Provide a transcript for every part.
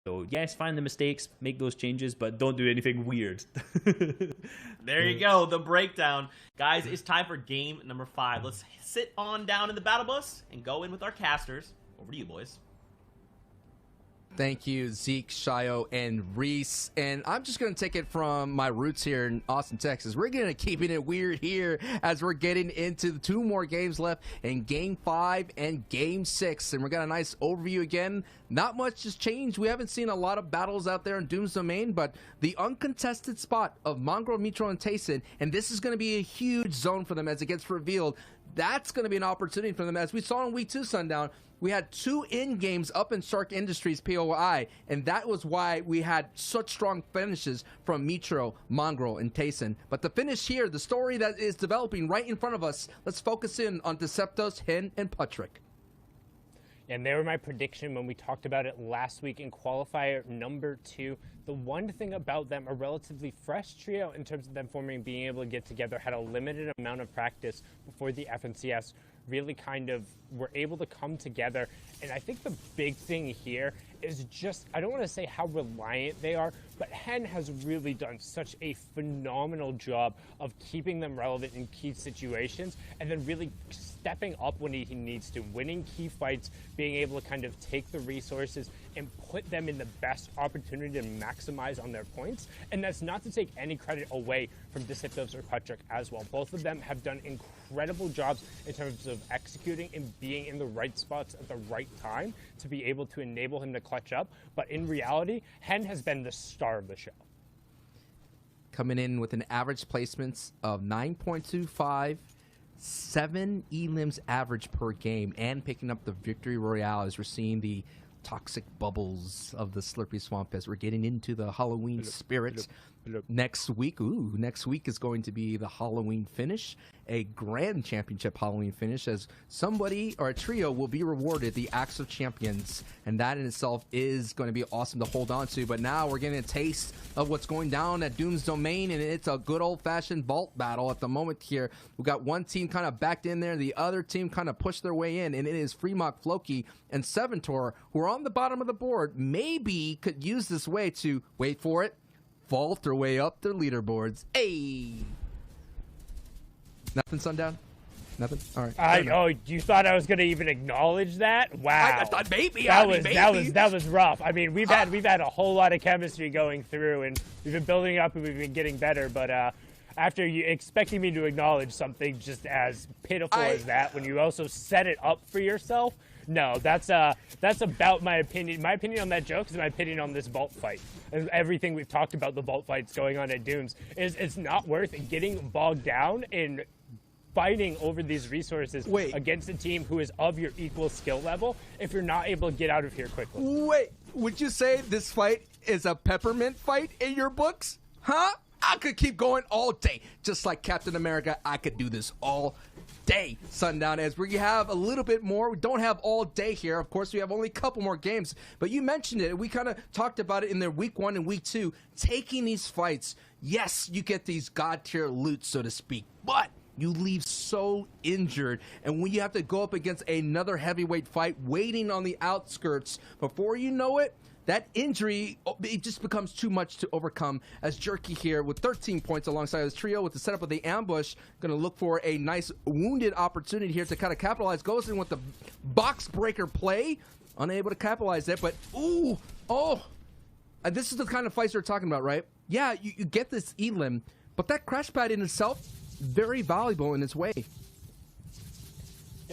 So yes, find the mistakes, make those changes, but don't do anything weird. There you go, the breakdown. Guys, it's time for game number 5. Let's sit on down in the battle bus and go in with our casters. Over to you, boys. Thank you, Zeke, Shio, and Reese. And I'm just going to take it from my roots here in Austin, Texas. We're going to keeping it weird here as we're getting into the 2 more games left in Game 5 and Game 6. And we got a nice overview again. Not much has changed. We haven't seen a lot of battles out there in Doom's domain, but the uncontested spot of Mongrel, Mitro, and Tayson, and this is going to be a huge zone for them as it gets revealed. That's going to be an opportunity for them. As we saw in Week 2 Sundown, we had 2 in-games up in Stark Industries POI, and that was why we had such strong finishes from Mitro, Mongrel, and Tayson. But the finish here, the story that is developing right in front of us, let's focus in on Deceptos, Hen, and Patrick. And they were my prediction when we talked about it last week in qualifier number 2. The one thing about them, a relatively fresh trio in terms of them forming, being able to get together, had a limited amount of practice before the FNCS really kind of were able to come together. And I think the big thing here is just, I don't want to say how reliant they are, but Hen has really done such a phenomenal job of keeping them relevant in key situations and then really stepping up when he needs to, winning key fights, being able to kind of take the resources and put them in the best opportunity to maximize on their points. And that's not to take any credit away from Deceptos or Patrick as well. Both of them have done incredible jobs in terms of executing and being in the right spots at the right time to be able to enable him to clutch up. But in reality, Hen has been the star of the show. Coming in with an average placements of 9.25, 7 elims average per game, and picking up the victory royale as we're seeing the toxic bubbles of the Slurpy Swamp as we're getting into the Halloween spirit. Next week is going to be the Halloween finish, a grand championship Halloween finish, as somebody or a trio will be rewarded the Axe of Champions, and that in itself is going to be awesome to hold on to. But now we're getting a taste of what's going down at Doom's domain, and it's a good old-fashioned vault battle at the moment here. We've got one team kind of backed in there, the other team kind of pushed their way in, and it is Fremont, Floki, and Seventor, who are on the bottom of the board, maybe could use this way to, wait for it, vault their way up their leaderboards. Hey! Nothing, Sundown? Nothing? All right. Oh, you thought I was going to even acknowledge that? Wow. I thought maybe. That was rough. I mean, we've had a whole lot of chemistry going through, and we've been building up and we've been getting better. But after you expecting me to acknowledge something just as pitiful as that, when you also set it up for yourself, no, that's about my opinion. My opinion on that joke is my opinion on this vault fight. And everything we've talked about the vault fights going on at Dooms is it's not worth getting bogged down in fighting over these resources against a team who is of your equal skill level if you're not able to get out of here quickly. Wait, would you say this fight is a peppermint fight in your books? Huh? I could keep going all day. Just like Captain America, I could do this all day, Sundown, as we have a little bit more. We don't have all day here. Of course, we have only a couple more games, but you mentioned it. We kind of talked about it in their Week 1 and Week 2. Taking these fights, yes, you get these God-tier loot, so to speak, but you leave so injured, and when you have to go up against another heavyweight fight waiting on the outskirts, before you know it, that injury, it just becomes too much to overcome, as Jerky here with 13 points alongside his trio with the setup of the ambush, going to look for a nice wounded opportunity here to kind of capitalize. Goes in with the box breaker play, unable to capitalize it, but this is the kind of fights we're talking about, right? Yeah, you get this elim, but that crash pad in itself, very valuable in its way.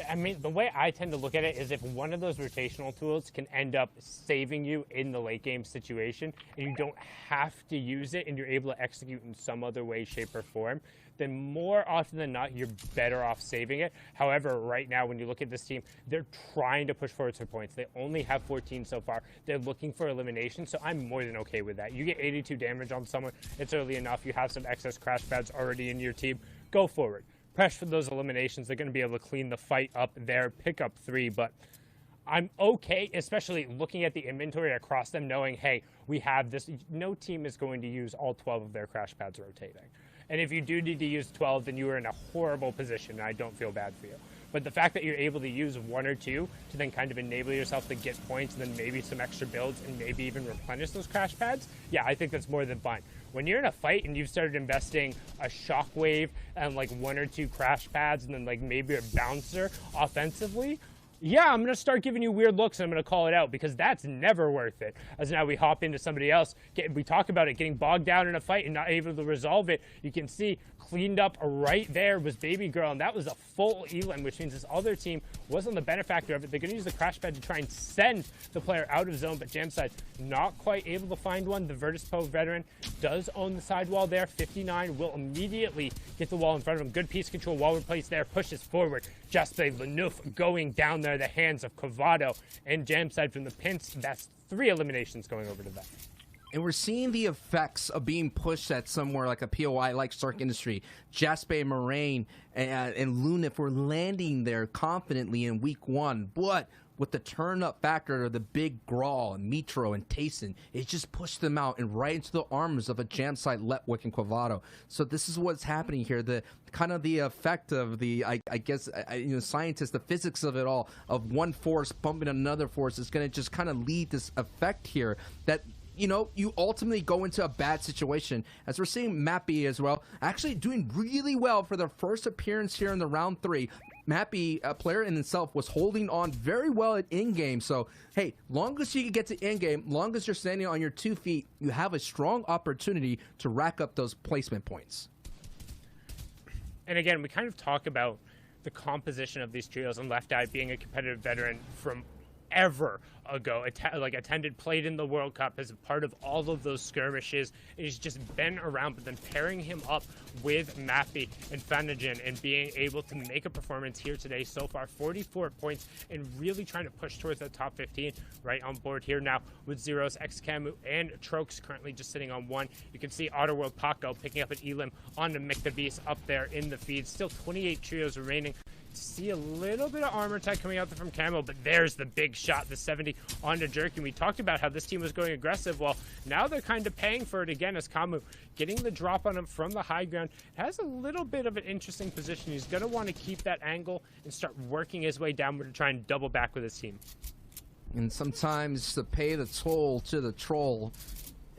I mean, the way I tend to look at it is if one of those rotational tools can end up saving you in the late game situation and you don't have to use it and you're able to execute in some other way, shape, or form, then more often than not, you're better off saving it. However, right now, when you look at this team, they're trying to push forward for points. They only have 14 so far. They're looking for elimination, so I'm more than okay with that. You get 82 damage on someone, it's early enough. You have some excess crash pads already in your team. Go forward. Press for those eliminations. They're going to be able to clean the fight up there, pick up 3, but I'm okay, especially looking at the inventory across them, knowing, hey, we have this. No team is going to use all 12 of their crash pads rotating. And if you do need to use 12, then you are in a horrible position, and I don't feel bad for you. But the fact that you're able to use 1 or 2 to then kind of enable yourself to get points and then maybe some extra builds and maybe even replenish those crash pads, yeah, I think that's more than fine. When you're in a fight and you've started investing a shockwave and like 1 or 2 crash pads and then like maybe a bouncer offensively, yeah, I'm going to start giving you weird looks and I'm going to call it out because that's never worth it. As now we hop into somebody else, we talk about it, getting bogged down in a fight and not able to resolve it. You can see cleaned up right there was Baby Girl, and that was a full Elam, which means this other team wasn't the benefactor of it. They're going to use the crash pad to try and send the player out of zone, but Jamside not quite able to find one. The Virtus.pro veteran does own the sidewall there. 59 will immediately get the wall in front of him. Good piece control, wall replaced there, pushes forward. Jaspe Lanouf going down there, the hands of Cavado and Jamside from the pinch. That's 3 eliminations going over to them. And we're seeing the effects of being pushed at somewhere like a POI like Stark Industry. Jaspe, Moraine, and Lunif were landing there confidently in week 1. But with the turn-up factor of the big Grawl and Mitro and Tayson, it just pushed them out and right into the arms of a Jamside, Letwick, and Quavado. So this is what's happening here. The kind of the effect of the, I guess, scientists, the physics of it all, of one force bumping another force is going to just kind of lead this effect here that, you ultimately go into a bad situation. As we're seeing Mappy as well, actually doing really well for their first appearance here in the round 3. Mappy, a player in itself, was holding on very well at in-game. So, hey, long as you can get to in-game, long as you're standing on your 2 feet, you have a strong opportunity to rack up those placement points. And again, we kind of talk about the composition of these trios, and Left Eye being a competitive veteran from ever ago, played in the World Cup as a part of all of those skirmishes. And he's just been around, but then pairing him up with Mappy and Fanagen and being able to make a performance here today so far, 44 points, and really trying to push towards that top 15 right on board here now with Zeros, Xcamu, and Trox currently just sitting on 1. You can see Otterworld Paco picking up an Elim on the Mick the Beast up there in the feed. Still 28 trios remaining. See a little bit of armor tech coming out there from Camo, but there's the big shot, the 70 onto Jerkin. We talked about how this team was going aggressive. Well, now they're kind of paying for it again as Camu getting the drop on him from the high ground. Has a little bit of an interesting position. He's going to want to keep that angle and start working his way downward to try and double back with his team. And sometimes to pay the toll to the troll,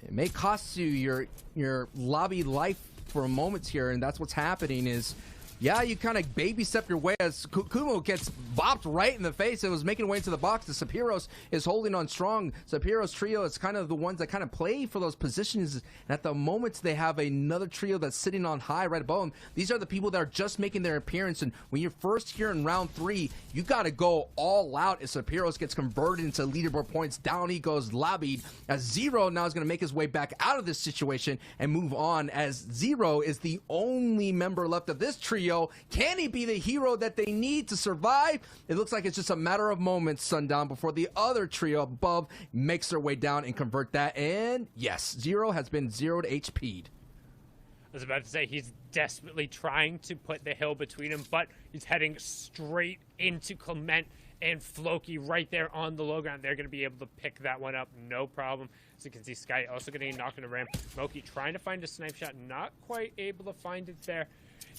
it may cost you your lobby life for a moment here, and that's what's happening is, yeah, you kind of baby step your way as Kumo gets bopped right in the face. It was making way into the box. The Sapiros is holding on strong. Sapiros trio is kind of the ones that kind of play for those positions. And at the moment, they have another trio that's sitting on high right above them. These are the people that are just making their appearance. And when you're first here in round 3, you got to go all out as Sapiros gets converted into leaderboard points. Down he goes lobbied as Zero now is going to make his way back out of this situation and move on as Zero is the only member left of this trio. Can he be the hero that they need to survive? It looks like it's just a matter of moments, Sundown, before the other trio above makes their way down and convert that. And yes, Zero has been zeroed HP'd. I was about to say he's desperately trying to put the hill between him, but he's heading straight into Clement and Floki right there on the low ground. They're going to be able to pick that one up, no problem. As you can see, Sky also getting knocked in the ram. Moki trying to find a snipe shot, not quite able to find it there.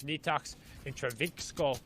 Nitox and Traviksko,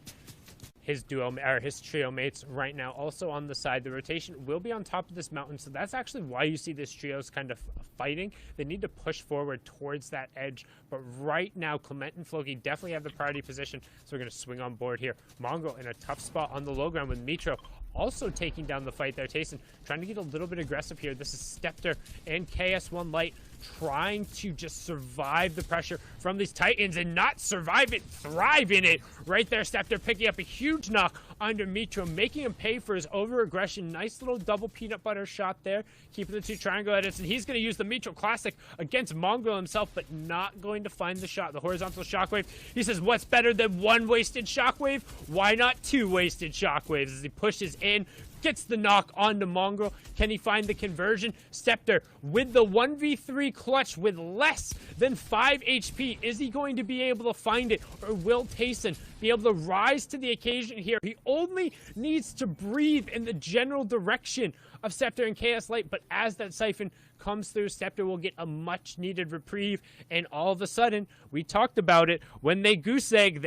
his trio mates right now also on the side. The rotation will be on top of this mountain, so that's actually why you see this trio's kind of fighting. They need to push forward towards that edge, but right now Clement and Floki definitely have the priority position, so we're going to swing on board here. Mongo in a tough spot on the low ground with Mitro also taking down the fight there. Tayson trying to get a little bit aggressive here. This is Stepter and KS1 Light trying to just survive the pressure from these Titans and not survive it, thrive in it. Right there, Stepter picking up a huge knock under Mitro, making him pay for his over-aggression. Nice little double peanut butter shot there, keeping the 2 triangle edits, and he's going to use the Mitro Classic against Mongo himself, but not going to find the shot. The horizontal shockwave. He says, what's better than 1 wasted shockwave? Why not 2 wasted shockwaves? As he pushes in, gets the knock onto Mongrel. Can he find the conversion? Stepter with the 1v3 clutch with less than 5 HP. Is he going to be able to find it? Or will Tayson be able to rise to the occasion here? He only needs to breathe in the general direction of Stepter and KS Light, but as that siphon comes through, Stepter will get a much needed reprieve, and all of a sudden, we talked about it, when they goose egg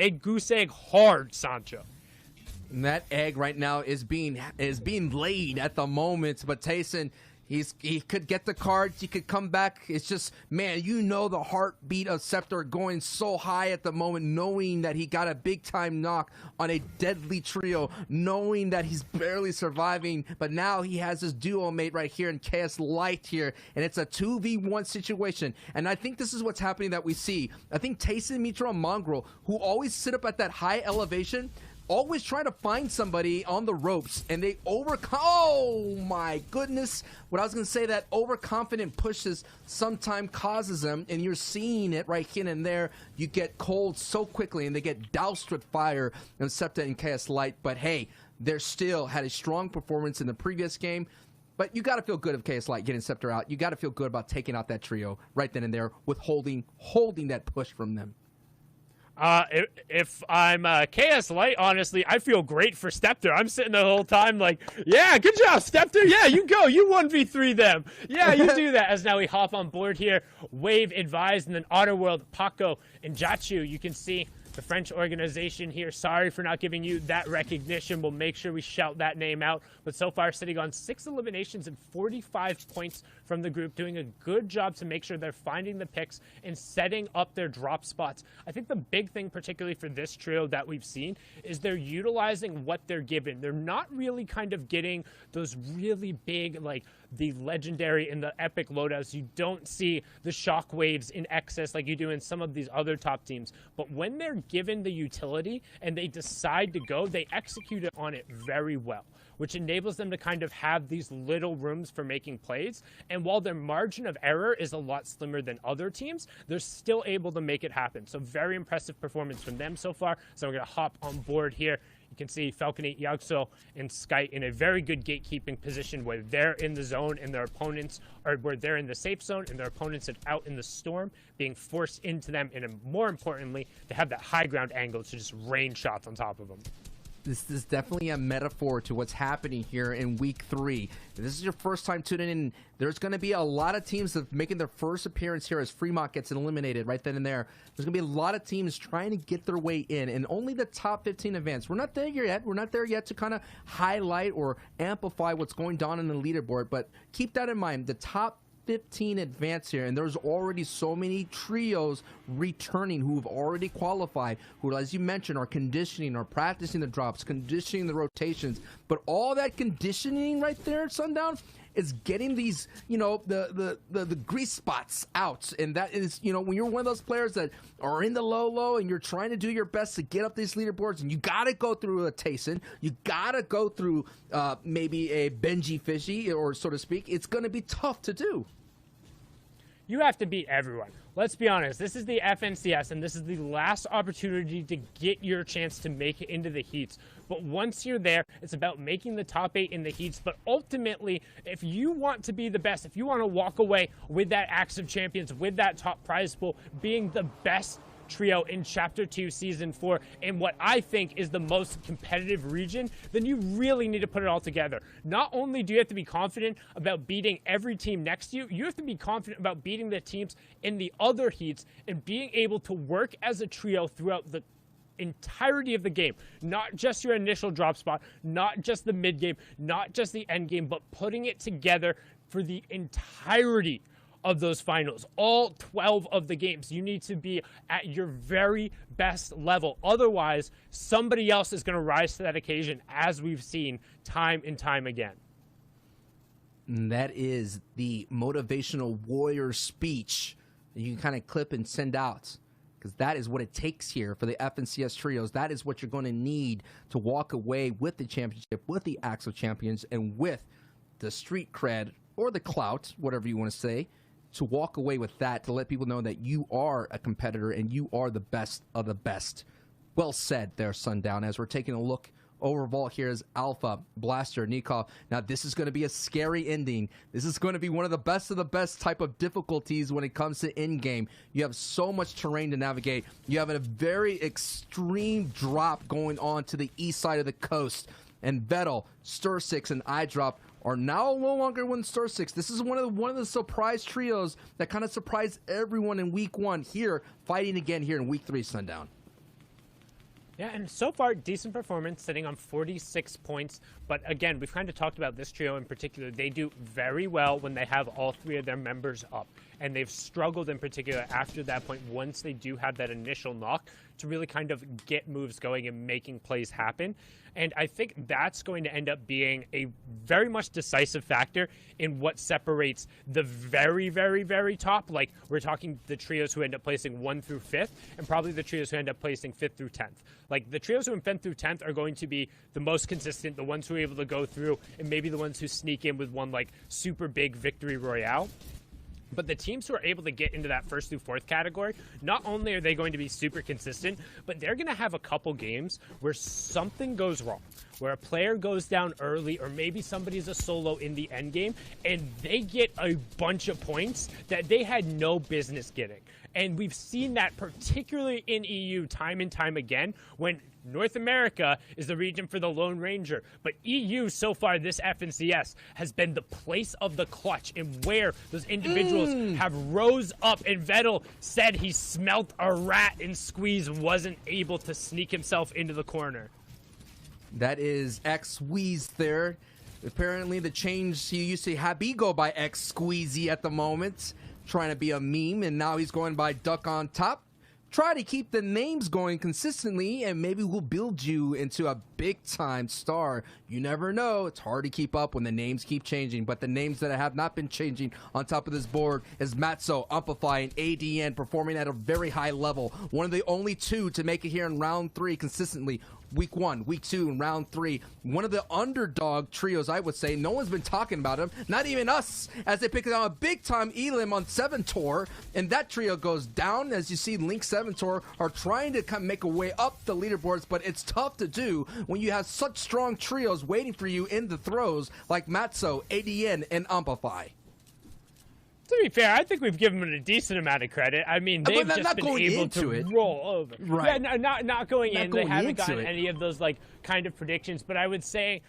hard, Sancho. And that egg right now is being laid at the moment, but Tayson, he could get the cards, he could come back. It's just, man, you know the heartbeat of Scepter going so high at the moment, knowing that he got a big-time knock on a deadly trio, knowing that he's barely surviving, but now he has his duo mate right here in KS Light here, and it's a 2v1 situation. And I think this is what's happening that we see. I think Tayson, Mitra, and Mongrel, who always sit up at that high elevation, always try to find somebody on the ropes, and they oh my goodness. What I was going to say, that overconfident pushes sometimes causes them, and you're seeing it right here and there. You get cold so quickly, and they get doused with fire and Septa and KS Light. But hey, they still had a strong performance in the previous game. But you got to feel good of KS Light getting Scepter out. You got to feel good about taking out that trio right then and there with holding that push from them. If I'm KS Light, honestly, I feel great for Stepter. I'm sitting the whole time like, yeah, good job, Stepter. Yeah, you go. You 1v3 them. Yeah, you do that. As now we hop on board here, Wave advised, and then Otterworld, Paco, and Jachu. You can see the French organization here. Sorry for not giving you that recognition. We'll make sure we shout that name out. But so far, sitting on 6 eliminations and 45 points from the group, doing a good job to make sure they're finding the picks and setting up their drop spots. I think the big thing, particularly for this trio that we've seen, is they're utilizing what they're given. They're not really kind of getting those really big, like, the legendary and the epic loadouts. You don't see the shockwaves in excess like you do in some of these other top teams. But when they're given the utility and they decide to go, they execute it on it very well, which enables them to kind of have these little rooms for making plays. And while their margin of error is a lot slimmer than other teams, they're still able to make it happen. So very impressive performance from them so far. So we're going to hop on board here. You can see Falconate, Yagso, and Sky in a very good gatekeeping position where they're in the zone and their opponents, or where they're in the safe zone and their opponents are out in the storm, being forced into them, and more importantly, to have that high ground angle to just rain shots on top of them. This is definitely a metaphor to what's happening here in week 3. If this is your first time tuning in, there's going to be a lot of teams that making their first appearance here as Fremont gets eliminated right then and there. There's going to be a lot of teams trying to get their way in, and only the top 15 advance. We're not there yet. We're not there yet to kind of highlight or amplify what's going on in the leaderboard, but keep that in mind. The top 15 advance here, and there's already so many trios returning who have already qualified, who, as you mentioned, are conditioning or practicing the drops, conditioning the rotations. But all that conditioning right there, Sundown, is getting these, you know, the grease spots out. And that is, you know, when you're one of those players that are in the low and you're trying to do your best to get up these leaderboards, and you got to go through a Tayson, you got to go through maybe a Benji Fishy, or so to speak, it's going to be tough to do. You have to beat everyone. Let's be honest, this is the FNCS, and this is the last opportunity to get your chance to make it into the heats. But once you're there, it's about making the top 8 in the heats. But ultimately, if you want to be the best, if you want to walk away with that Axe of Champions, with that top prize pool, being the best trio in Chapter 2, Season 4, in what I think is the most competitive region, then you really need to put it all together. Not only do you have to be confident about beating every team next to you, you have to be confident about beating the teams in the other heats and being able to work as a trio throughout the entirety of the game. Not just your initial drop spot, not just the mid game, not just the end game, but putting it together for the entirety of those finals. All 12 of the games, you need to be at your very best level. Otherwise, somebody else is going to rise to that occasion, as we've seen time and time again. And that is the motivational warrior speech that you can kind of clip and send out, because that is what it takes here for the FNCS trios. That is what you're going to need to walk away with the championship, with the Axe of Champions, and with the street cred, or the clout, whatever you want to say, to walk away with that, to let people know that you are a competitor and you are the best of the best. Well said there, Sundown. As we're taking a look over vault here is Alpha, Blaster, Nikov. Now, this is going to be a scary ending. This is going to be one of the best type of difficulties when it comes to in-game. You have so much terrain to navigate. You have a very extreme drop going on to the east side of the coast. And Vettel, Stir6, and iDrop are now no longer one Stir6. This is one of the surprise trios that kind of surprised everyone in week 1 here, fighting again here in week 3, Sundown. Yeah, and so far, decent performance, sitting on 46 points. But again, we've kind of talked about this trio in particular. They do very well when they have all 3 of their members up. And they've struggled in particular after that point, once they do have that initial knock, to really kind of get moves going and making plays happen. And I think that's going to end up being a very much decisive factor in what separates the very, very, very top. Like, we're talking the trios who end up placing 1 through 5th, and probably the trios who end up placing 5th through 10th. Like, the trios who are 5th through 10th are going to be the most consistent, the ones who are able to go through, and maybe the ones who sneak in with one, like, super big victory royale. But the teams who are able to get into that 1st through 4th category, not only are they going to be super consistent, but they're going to have a couple games where something goes wrong, where a player goes down early, or maybe somebody's a solo in the end game, and they get a bunch of points that they had no business getting. And we've seen that particularly in EU time and time again, when North America is the region for the Lone Ranger, but EU so far this FNCS has been the place of the clutch, and where those individuals have rose up, and Vettel said he smelt a rat and Squeeze wasn't able to sneak himself into the corner. That is X-Squeeze there. Apparently the change, he used to have me go by X-Squeezy at the moment, trying to be a meme, and now he's going by Duck on Top. Try to keep the names going consistently, and maybe we'll build you into a big-time star. You never know. It's hard to keep up when the names keep changing, but the names that have not been changing on top of this board is Matzo, Amplify, and ADN, performing at a very high level. One of the only 2 to make it here in round 3 consistently. Week 1, week 2, and round 3. One of the underdog trios, I would say. No one's been talking about him. Not even us, as they pick out a big-time Elim on 7 Tour. And that trio goes down. As you see, Link 7 Tour are trying to come make a way up the leaderboards, but it's tough to do when you have such strong trios waiting for you in the throws like Matzo, ADN, and Amplify. To be fair, I think we've given them a decent amount of credit. I mean, they've just been able to roll over. Right. Yeah, not going in. They haven't gotten any of those, like, kind of predictions. But I would say,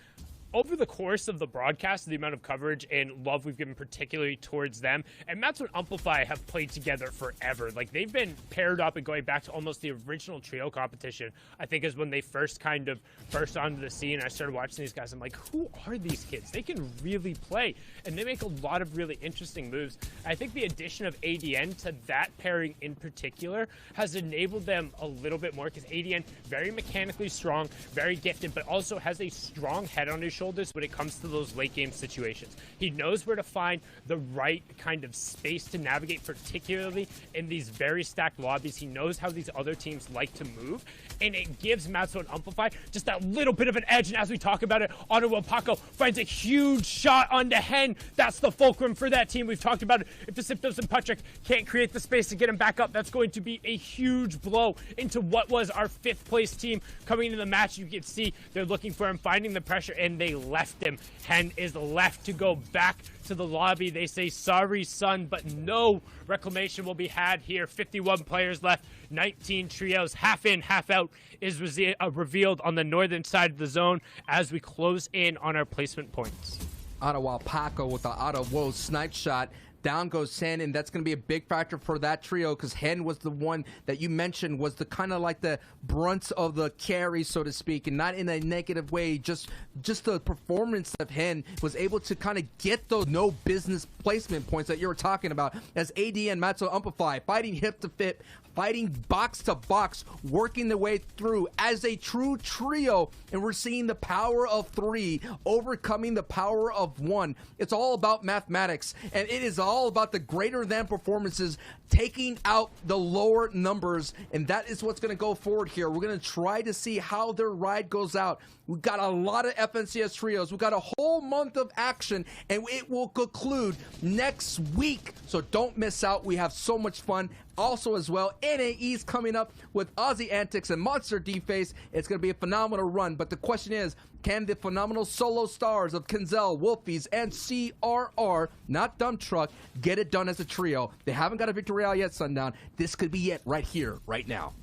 over the course of the broadcast, the amount of coverage and love we've given particularly towards them, and Matzo and Amplify have played together forever. Like, they've been paired up, and going back to almost the original trio competition, I think is when they first kind of burst onto the scene. I started watching these guys. I'm like, who are these kids? They can really play, and they make a lot of really interesting moves. I think the addition of ADN to that pairing in particular has enabled them a little bit more, because ADN, very mechanically strong, very gifted, but also has a strong head on his shoulders when it comes to those late game situations. He knows where to find the right kind of space to navigate, particularly in these very stacked lobbies. He knows how these other teams like to move, and it gives Matzo and Amplify just that little bit of an edge. And as we talk about it, Ottawa Paco finds a huge shot onto Hen. That's the fulcrum for that team. We've talked about it. If the Siptos and Patrick can't create the space to get him back up, that's going to be a huge blow into what was our 5th place team coming into the match. You can see they're looking for him, finding the pressure, and they left him. Hen is left to go back to the lobby. They say, sorry, son, but no reclamation will be had here. 51 players left, 19 trios, half in, half out is revealed on the northern side of the zone as we close in on our placement points. Ottawa Paco with the Ottawa snipe shot. Down goes Hen, and that's going to be a big factor for that trio, because Hen was the one that you mentioned was the kind of like the brunt of the carry, so to speak, and not in a negative way. Just the performance of Hen was able to kind of get those no business placement points that you were talking about, as AD and Matzo Amplify fighting hip to hip, fighting box to box, working their way through as a true trio, and we're seeing the power of 3 overcoming the power of 1. It's all about mathematics, and it is all about the greater than performances taking out the lower numbers, and that is what's going to go forward here. We're going to try to see how their ride goes out. We've got a lot of FNCS trios. We've got a whole month of action, and it will conclude next week, so don't miss out. We have so much fun. Also as well, NAE's coming up with Aussie Antics and Monster D-Face. It's going to be a phenomenal run, but the question is, can the phenomenal solo stars of Kenzel, Wolfies, and CRR, not Dump Truck, get it done as a trio? They haven't got a victory royale yet, Sundown. This could be it right here, right now.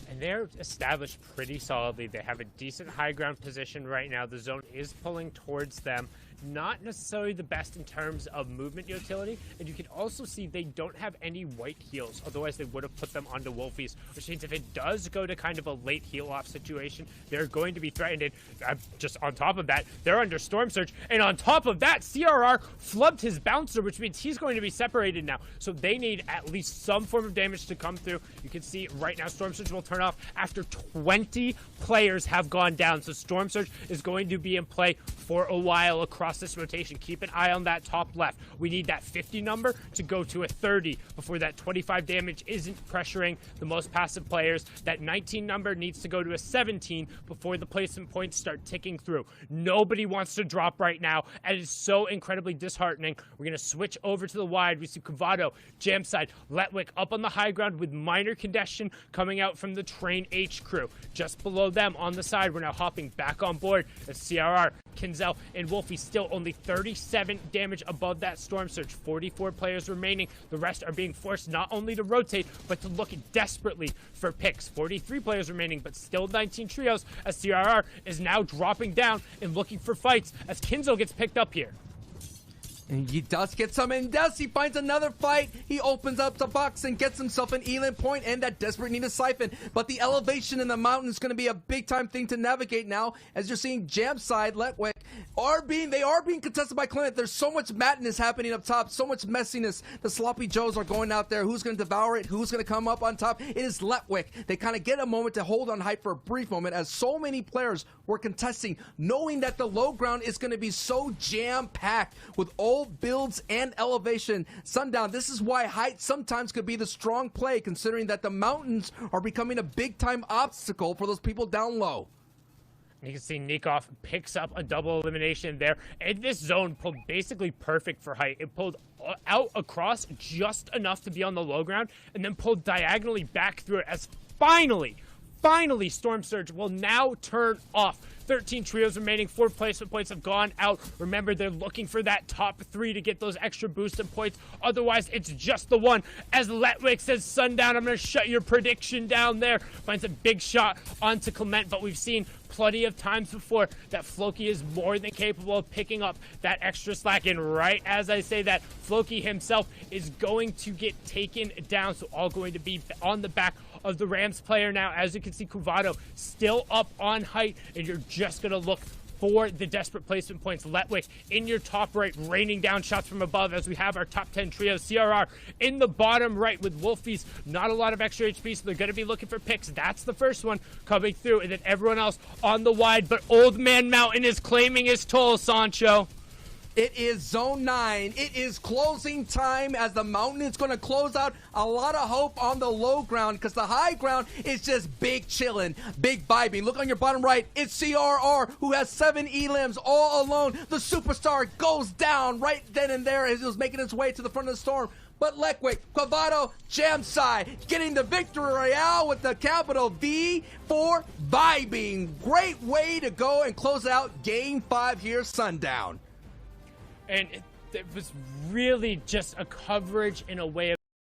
And they're established pretty solidly. They have a decent high ground position right now. The zone is pulling towards them. not necessarily the best in terms of movement utility, and you can also see they don't have any white heals, otherwise they would have put them onto Wolfies, which means if it does go to kind of a late heal off situation, they're going to be threatened. Just on top of that, they're under Storm Surge, and on top of that, CRR flubbed his bouncer, which means he's going to be separated now, so they need at least some form of damage to come through. You can see right now Storm Surge will turn off after 20 players have gone down, so Storm Surge is going to be in play for a while across this rotation. Keep an eye on that top left. We need that 50 number to go to a 30 before that 25 damage isn't pressuring the most passive players. That 19 number needs to go to a 17 before the placement points start ticking through. Nobody wants to drop right now, and it is so incredibly disheartening. We're going to switch over to the wide. We see Cavado, jam side, Letwick up on the high ground with minor congestion coming out from the Train H crew. Just below them on the side, we're now hopping back on board as CRR, Kinzel, and Wolfie still only 37 damage above that Storm Surge. 44 players remaining. The rest are being forced not only to rotate, but to look desperately for picks. 43 players remaining, but still 19 trios as CRR is now dropping down and looking for fights as Kinzel gets picked up here. And he does get some in dust. He finds another fight. He opens up the box and gets himself an Elan point and that desperate need to siphon. But the elevation in the mountain is going to be a big time thing to navigate now. As you're seeing Jam Side, Letwick they are being contested by Clement. There's so much madness happening up top, so much messiness. The Sloppy Joes are going out there. Who's going to devour it? Who's going to come up on top? It is Letwick. They kind of get a moment to hold on hype for a brief moment as so many players were contesting, knowing that the low ground is going to be so jam-packed with all builds and elevation. Sundown, this is why height sometimes could be the strong play, considering that the mountains are becoming a big-time obstacle for those people down low. You can see Nikov picks up a double elimination there, and this zone pulled basically perfect for height. It pulled out across just enough to be on the low ground, and then pulled diagonally back through it as finally, Storm Surge will now turn off. 13 trios remaining, 4 placement points have gone out. Remember, they're looking for that top 3 to get those extra boosted points. Otherwise, it's just the one. As Letwick says, Sundown, I'm going to shut your prediction down there. Finds a big shot onto Clement, but we've seen plenty of times before that Floki is more than capable of picking up that extra slack. And right as I say that, Floki himself is going to get taken down. So all going to be on the back of the Rams player now. As you can see, Cuvado still up on height, and you're just going to look for the desperate placement points. Letwick in your top right, raining down shots from above as we have our top 10 trios. CRR in the bottom right with Wolfies. Not a lot of extra HP, so they're going to be looking for picks. That's the first one coming through, and then everyone else on the wide. But Old Man Mountain is claiming his toll, Sancho. It is Zone 9. It is closing time as the mountain is going to close out. A lot of hope on the low ground because the high ground is just big chilling, big vibing. Look on your bottom right. It's CRR who has 7 elims all alone. The superstar goes down right then and there as he was making his way to the front of the storm. But Letwick, Quavado, Jamsai getting the victory royale with the capital V for vibing. Great way to go and close out Game 5 here, Sundown. And it was really just a coverage in a way of